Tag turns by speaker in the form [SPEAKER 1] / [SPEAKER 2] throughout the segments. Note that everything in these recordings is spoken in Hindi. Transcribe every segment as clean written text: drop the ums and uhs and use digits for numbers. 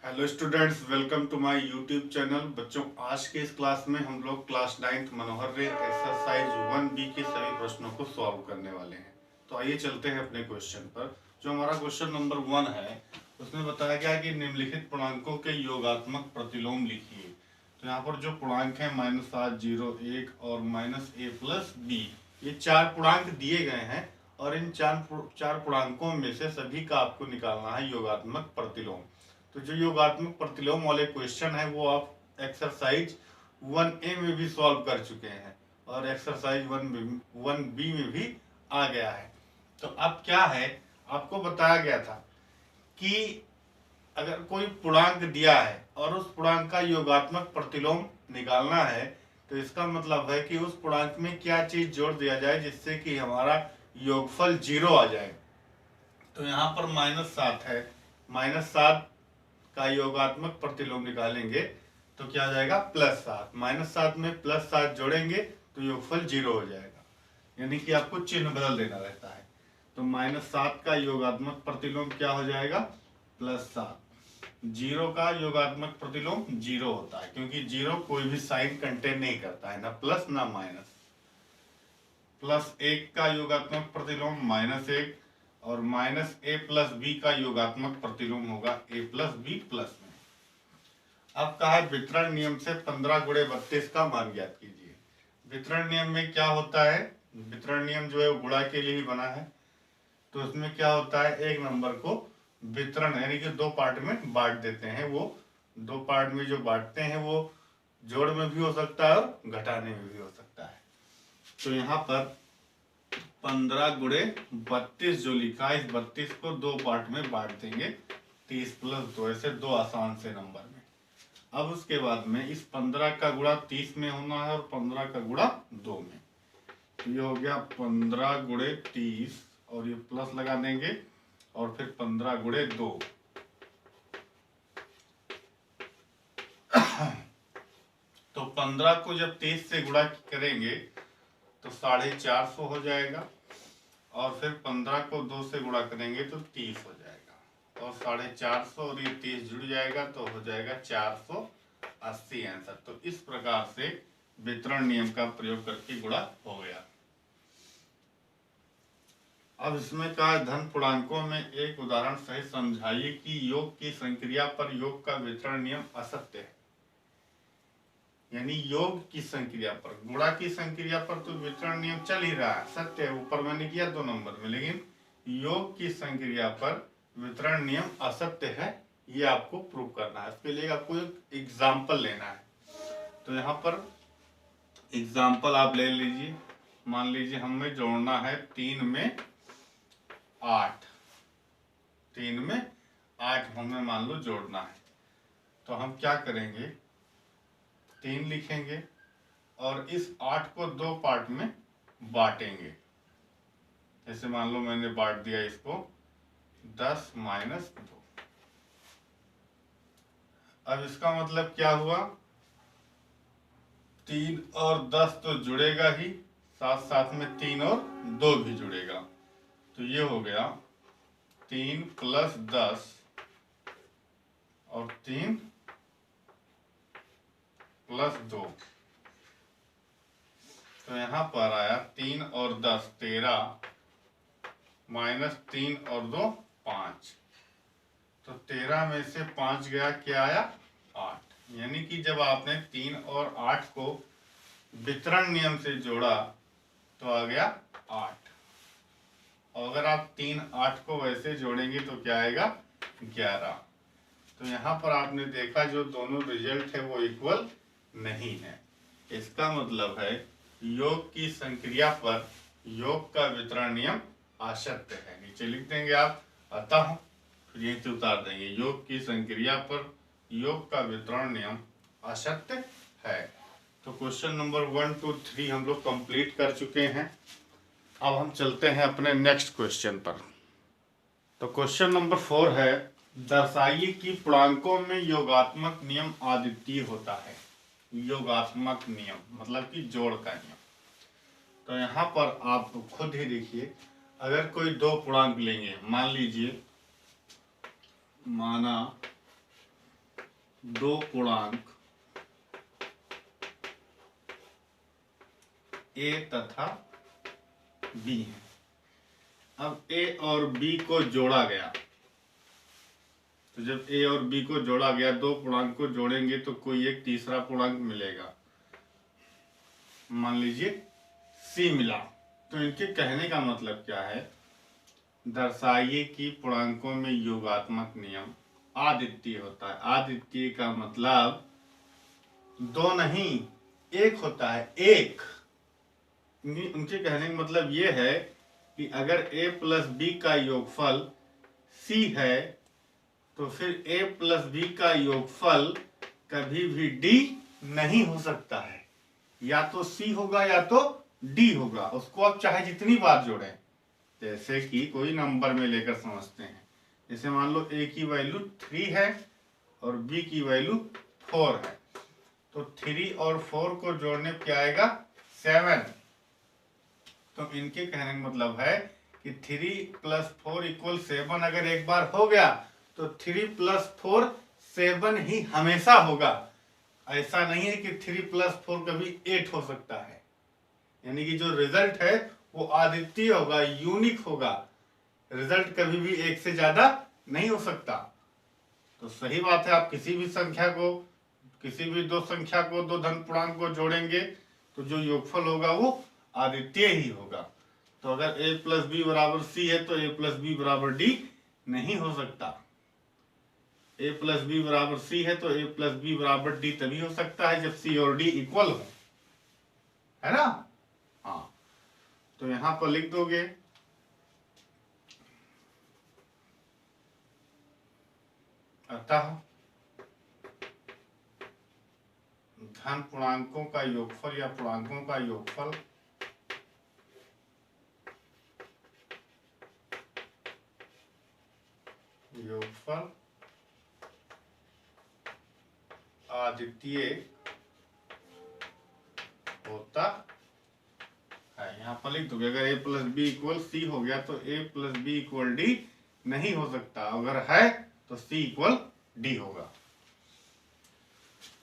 [SPEAKER 1] Hello students, welcome to my YouTube channel. बच्चों, आज के इस क्लास में हम लोग क्लास 9th मनोहर रे एक्सरसाइज 1B के सभी प्रश्नों को सॉल्व करने वाले हैं। तो आइए चलते हैं अपने क्वेश्चन पर। जो हमारा क्वेश्चन नंबर 1 है, उसमें बताया गया कि निम्नलिखित पूर्णांकों के योगात्मक प्रतिलोम लिखिए। तो यहाँ पर जो पूर्णांक है -7, 0, 1 और -a+b, ये चार पूर्णांक दिए गए हैं और इन चार पूर्णांकों में से सभी का आपको निकालना है योगात्मक प्रतिलोम। तो जो योगात्मक प्रतिलोम वाले क्वेश्चन है वो आप एक्सरसाइज 1A में भी सॉल्व कर चुके हैं और एक्सरसाइज 1B में भी आ गया है। तो अब क्या है, आपको बताया गया था कि अगर कोई पूर्णांक दिया है और उस पूर्णांक का योगात्मक प्रतिलोम निकालना है, तो इसका मतलब है कि उस पूर्णांक में क्या चीज जोड़ दिया जाए जिससे कि हमारा योगफल 0 आ जाए। तो यहाँ पर -7 है, -7 का योगात्मक प्रतिलोम निकालेंगे तो क्या आ जाएगा +7। -7 में +7 जोड़ेंगे तो योगफल 0 हो जाएगा, यानी कि आपको चिन्ह बदल देना रहता है। तो -7 का योगात्मक प्रतिलोम क्या हो जाएगा +7। 0 का योगात्मक प्रतिलोम 0 होता है, क्योंकि 0 कोई भी साइन कंटेन नहीं करता है, ना प्लस ना माइनस। +1 का योगात्मक प्रतिलोम -1 और -a+b का योगात्मक प्रतिलोम होगा a+b प्लस में। अब कहा है वितरण नियम से 15 गुणे 32 का मान ज्ञात कीजिए। वितरण नियम में क्या होता है, वितरण नियम जो है वो गुणा के लिए ही बना है। तो उसमें क्या होता है, एक नंबर को वितरण यानी कि दो पार्ट में बांट देते हैं। वो दो पार्ट में जो बांटते हैं वो जोड़ में भी हो सकता है और घटाने में भी हो सकता है। तो यहाँ पर 15 गुणे 32 जो लिखा है, इस 32 को दो पार्ट में बांट देंगे, 30 + 2, ऐसे दो आसान से नंबर में। अब उसके बाद में इस 15 का गुणा 30 में होना है और 15 का गुणा 2 में। तो ये हो गया 15 गुणे 30 और ये प्लस लगा देंगे और फिर 15 गुणे 2। तो 15 को जब 30 से गुणा करेंगे तो 450 हो जाएगा और फिर 15 को 2 से गुणा करेंगे तो 30 हो जाएगा और 450 और ये 30 जुड़ जाएगा तो हो जाएगा 480 आंसर। तो इस प्रकार से वितरण नियम का प्रयोग करके गुणा हो गया। अब इसमें कहा धन पूर्णांकों में एक उदाहरण सहित समझाइए कि योग की संक्रिया पर योग का वितरण नियम असत्य है। यानी योग की संक्रिया पर, गुणा की संक्रिया पर तो वितरण नियम चल ही रहा है, सत्य है, ऊपर मैंने किया 2 नंबर में, लेकिन योग की संक्रिया पर वितरण नियम असत्य है, ये आपको प्रूव करना है। इसके लिए आपको एक एग्जाम्पल लेना है। तो यहाँ पर एग्जाम्पल आप ले लीजिए। मान लीजिए हमें जोड़ना है 3 में 8, 3 में 8 हमें मान लो जोड़ना है। तो हम क्या करेंगे, 3 लिखेंगे और इस 8 को दो पार्ट में बांटेंगे। जैसे मान लो मैंने बांट दिया इसको 10 - 2। अब इसका मतलब क्या हुआ, 3 और 10 तो जुड़ेगा ही, साथ साथ में 3 और 2 भी जुड़ेगा। तो ये हो गया 3 + 10 और 3 + 2। तो यहाँ पर आया 3 और 10 13 -3 और 2 5। तो 13 में से 5 गया, क्या आया 8। यानी कि जब आपने 3 और 8 को वितरण नियम से जोड़ा तो आ गया 8। और अगर आप 3 8 को वैसे जोड़ेंगे तो क्या आएगा 11। तो यहाँ पर आपने देखा जो दोनों रिजल्ट है वो इक्वल नहीं है। इसका मतलब है योग की संक्रिया पर योग का वितरण नियम असत्य है। नीचे लिख देंगे आप, अतः फिर यहीं से उतार देंगे, योग की संक्रिया पर योग का वितरण नियम असत्य है। तो क्वेश्चन नंबर 1 2 3 हम लोग कंप्लीट कर चुके हैं। अब हम चलते हैं अपने नेक्स्ट क्वेश्चन पर। तो क्वेश्चन नंबर 4 है, दर्शाइए कि पूर्णांकों में योगात्मक नियम अद्वितीय होता है। योगात्मक नियम मतलब कि जोड़ का नियम। तो यहाँ पर आप खुद ही देखिए, अगर कोई दो पूर्णांक लेंगे, मान लीजिए माना दो पूर्णांक ए तथा बी हैं। अब ए और बी को जोड़ा गया, तो जब ए और बी को जोड़ा गया, दो पूर्णांक को जोड़ेंगे तो कोई एक तीसरा पूर्णांक मिलेगा, मान लीजिए सी मिला। तो इनके कहने का मतलब क्या है, दर्शाइए कि पूर्णांकों में योगात्मक नियम अद्वितीय होता है। अद्वितीय का मतलब दो नहीं, एक होता है, एक। उनके कहने का मतलब ये है कि अगर a प्लस बी का योगफल c है तो फिर a प्लस बी का योगफल कभी भी d नहीं हो सकता है, या तो c होगा या तो d होगा। उसको आप चाहे जितनी बार जोड़ें, जैसे कि कोई नंबर में लेकर समझते हैं। जैसे मान लो a की वैल्यू 3 है और b की वैल्यू 4 है, तो 3 और 4 को जोड़ने पे क्या आएगा, 7। तो इनके कहने का मतलब है कि 3 प्लस 4 इक्वल 7 अगर एक बार हो गया तो 3 प्लस 4 7 ही हमेशा होगा। ऐसा नहीं है कि 3 प्लस 4 कभी 8 हो सकता है। यानी कि जो रिजल्ट है वो अद्वितीय होगा, यूनिक होगा। रिजल्ट कभी भी एक से ज्यादा नहीं हो सकता। तो सही बात है, आप किसी भी संख्या को, किसी भी दो संख्या को, दो धन पूर्णांक को जोड़ेंगे तो जो योगफल होगा वो अद्वितीय ही होगा। तो अगर a प्लस बी बराबर सी है तो a प्लस बी बराबर डी नहीं हो सकता। a प्लस बी बराबर सी है तो a प्लस बी बराबर डी तभी हो सकता है जब c और d इक्वल हो, है ना। हाँ, तो यहां पर लिख दोगे अतः धन पूर्णांकों का योगफल या पूर्णांकों का योगफल अद्वितीय होता है। यहाँ पर लिख दोगे अगर a plus B equal C हो गया तो a plus B equal D नहीं हो सकता, अगर है तो c इक्वल डी होगा।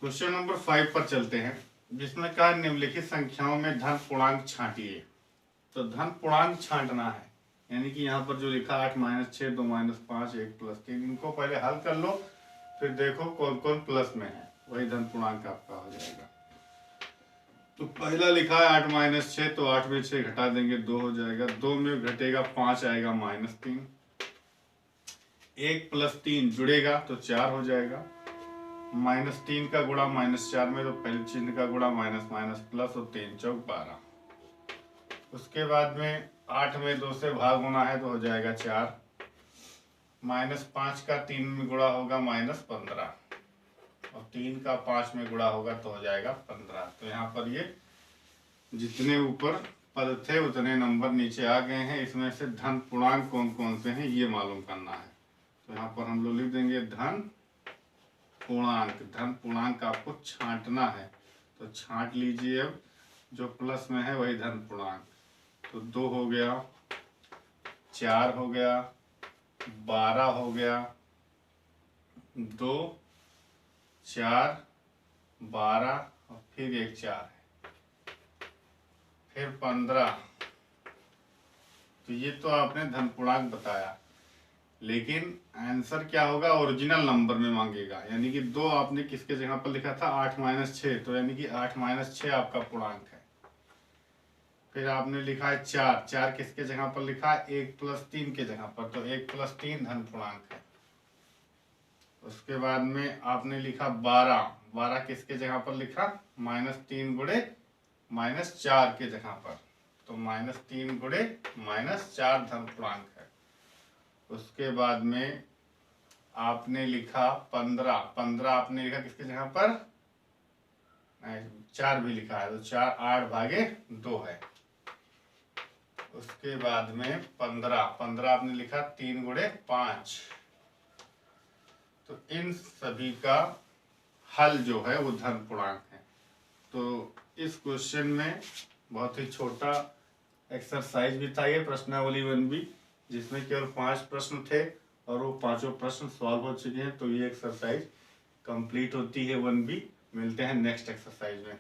[SPEAKER 1] क्वेश्चन नंबर 5 पर चलते हैं, जिसमें कहा निम्नलिखित संख्याओं में धन पूर्णांक छांटिए। तो धन पूर्णांक छांटना है, यानी कि यहाँ पर जो लिखा 8 - 6 2 - 5 1 + 3, इनको पहले हल कर लो, फिर देखो कौन कौन प्लस में है, वही धन पूर्णांक आपका हो जाएगा। तो पहला लिखा है 8 - 6, तो 8 में 6 घटा देंगे 2 हो जाएगा, 2 में घटेगा 5 आएगा -3, 1 + 3 जुड़ेगा तो 4 हो जाएगा, -3 का गुणा -4 में, तो पहले चिन्ह का गुणा माइनस प्लस, और 3 × 4 = 12। उसके बाद में 8 में 2 से भाग होना है तो हो जाएगा 4, -5 का 3 में गुणा होगा -15, और 3 का 5 में गुणा होगा तो हो जाएगा 15। तो यहाँ पर ये जितने ऊपर पद थे उतने नंबर नीचे आ गए हैं। इसमें से धन पूर्णांक कौन कौन से हैं ये मालूम करना है। तो यहाँ पर हम लोग लिख देंगे धन पूर्णांक। धन पूर्णांक आपको छांटना है, तो छांट लीजिए। अब जो प्लस में है वही धन पूर्णांक। तो 2 हो गया, 4 हो गया, 12 हो गया, 2 4 12 और फिर एक 4 है, फिर 15। तो ये तो आपने धन पूर्णांक बताया, लेकिन आंसर क्या होगा, ओरिजिनल नंबर में मांगेगा। यानी कि 2 आपने किसके जगह पर लिखा था, 8 - 6, तो यानी कि 8 - 6 आपका पूर्णांक है। फिर आपने लिखा है 4, 4 किसके जगह पर लिखा है, 1 + 3 के जगह पर, तो 1 + 3 धन पूर्णांक है। उसके बाद में आपने लिखा 12, 12 किसके जगह पर लिखा, -3 गुणे -4 के जगह पर, तो -3 गुणे -4 धन पूर्णांक है। उसके बाद में आपने लिखा 15, 15 आपने लिखा किसके जगह पर, 4 भी लिखा है, तो 4 8/2 है। उसके बाद में 15, 15 आपने लिखा 3 गुणे 5। तो इन सभी का हल जो है वो धन पूर्णांक है। तो इस क्वेश्चन में बहुत ही छोटा एक्सरसाइज भी था ये, प्रश्नावली 1B, जिसमें केवल 5 प्रश्न थे और वो पांचों प्रश्न सॉल्व हो चुके हैं। तो ये एक्सरसाइज कंप्लीट होती है 1B। मिलते हैं नेक्स्ट एक्सरसाइज में।